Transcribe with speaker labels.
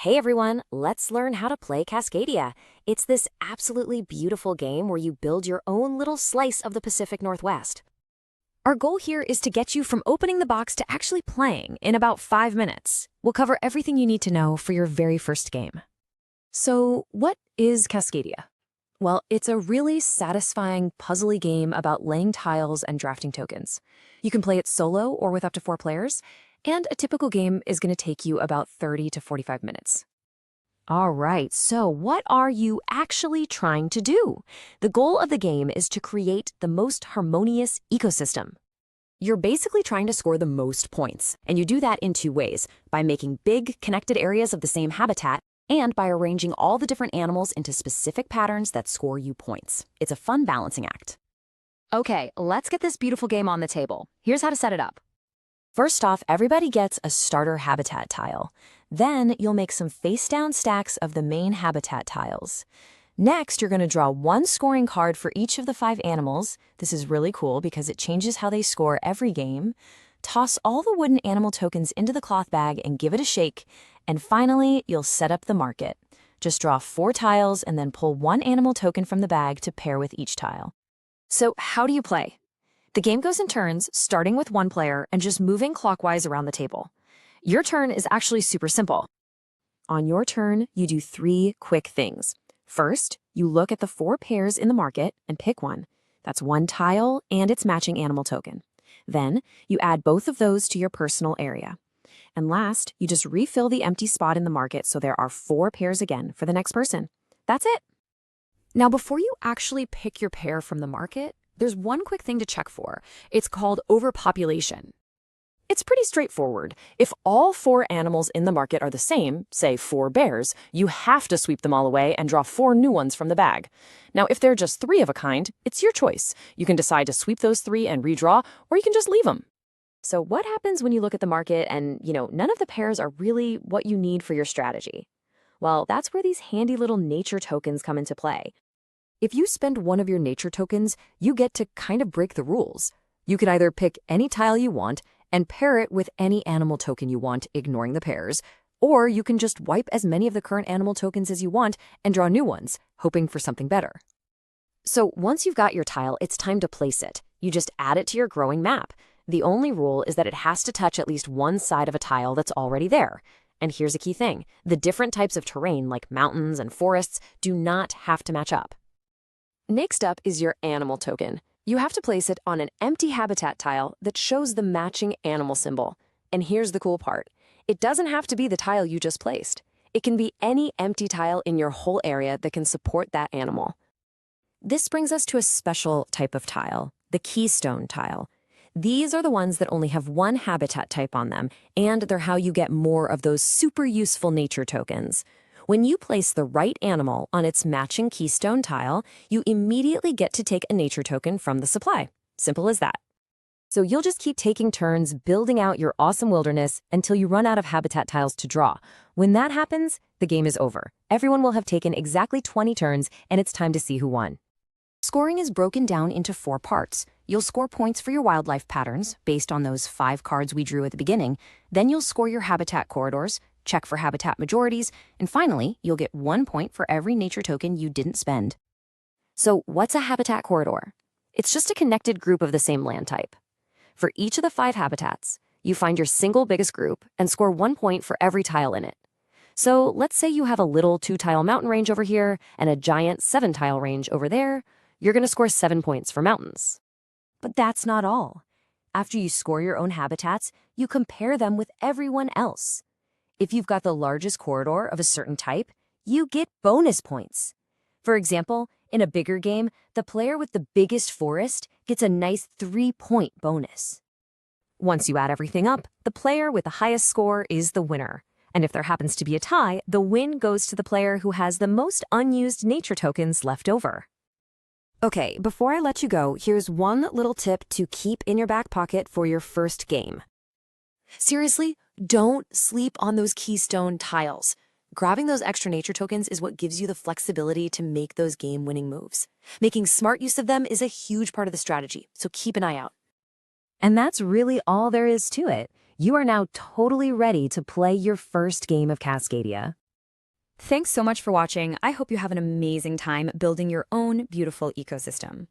Speaker 1: Hey everyone, let's learn how to play Cascadia. It's this absolutely beautiful game where you build your own little slice of the Pacific Northwest. Our goal here is to get you from opening the box to actually playing in about 5 minutes. We'll cover everything you need to know for your very first game. So, what is Cascadia? Well, it's a really satisfying, puzzly game about laying tiles and drafting tokens. You can play it solo or with up to 4 players, and a typical game is going to take you about 30 to 45 minutes. All right, so what are you actually trying to do? The goal of the game is to create the most harmonious ecosystem. You're basically trying to score the most points, and you do that in 2 ways, by making big, connected areas of the same habitat and by arranging all the different animals into specific patterns that score you points. It's a fun balancing act. Okay, let's get this beautiful game on the table. Here's how to set it up. First off, everybody gets a starter habitat tile. Then you'll make some face-down stacks of the main habitat tiles. Next, you're going to draw 1 scoring card for each of the 5 animals. This is really cool because it changes how they score every game. Toss all the wooden animal tokens into the cloth bag and give it a shake. And finally, you'll set up the market. Just draw 4 tiles and then pull 1 animal token from the bag to pair with each tile. So how do you play? The game goes in turns, starting with 1 player and just moving clockwise around the table. Your turn is actually super simple. On your turn, you do 3 quick things. First, you look at the 4 pairs in the market and pick one. That's 1 tile and its matching animal token. Then, you add both of those to your personal area. And last, you just refill the empty spot in the market so there are 4 pairs again for the next person. That's it. Now, before you actually pick your pair from the market, there's one quick thing to check for. It's called overpopulation. It's pretty straightforward. If all 4 animals in the market are the same, say 4 bears, you have to sweep them all away and draw 4 new ones from the bag. Now, if they're just 3 of a kind, it's your choice. You can decide to sweep those 3 and redraw, or you can just leave them. So what happens when you look at the market and, none of the pairs are really what you need for your strategy? Well, that's where these handy little nature tokens come into play. If you spend one of your nature tokens, you get to kind of break the rules. You can either pick any tile you want and pair it with any animal token you want, ignoring the pairs, or you can just wipe as many of the current animal tokens as you want and draw new ones, hoping for something better. So once you've got your tile, it's time to place it. You just add it to your growing map. The only rule is that it has to touch at least one side of a tile that's already there. And here's a key thing. The different types of terrain, like mountains and forests, do not have to match up. Next up is your animal token. You have to place it on an empty habitat tile that shows the matching animal symbol. And here's the cool part. It doesn't have to be the tile you just placed. It can be any empty tile in your whole area that can support that animal. This brings us to a special type of tile, the keystone tile. These are the ones that only have 1 habitat type on them, and they're how you get more of those super useful nature tokens. When you place the right animal on its matching keystone tile, you immediately get to take a nature token from the supply. Simple as that. So you'll just keep taking turns building out your awesome wilderness until you run out of habitat tiles to draw. When that happens, the game is over. Everyone will have taken exactly 20 turns, and it's time to see who won. Scoring is broken down into 4 parts. You'll score points for your wildlife patterns, based on those 5 cards we drew at the beginning. Then you'll score your habitat corridors, check for habitat majorities, and finally, you'll get 1 point for every nature token you didn't spend. So what's a habitat corridor? It's just a connected group of the same land type. For each of the 5 habitats, you find your single biggest group and score 1 point for every tile in it. So let's say you have a little 2-tile mountain range over here and a giant 7-tile range over there. You're going to score 7 points for mountains. But that's not all. After you score your own habitats, you compare them with everyone else. If you've got the largest corridor of a certain type, you get bonus points. For example, in a bigger game, the player with the biggest forest gets a nice 3-point bonus. Once you add everything up, the player with the highest score is the winner. And if there happens to be a tie, the win goes to the player who has the most unused nature tokens left over. Okay, before I let you go, here's one little tip to keep in your back pocket for your first game. Seriously, don't sleep on those keystone tiles. Grabbing those extra nature tokens is what gives you the flexibility to make those game-winning moves. Making smart use of them is a huge part of the strategy, so keep an eye out. And that's really all there is to it. You are now totally ready to play your first game of Cascadia. Thanks so much for watching. I hope you have an amazing time building your own beautiful ecosystem.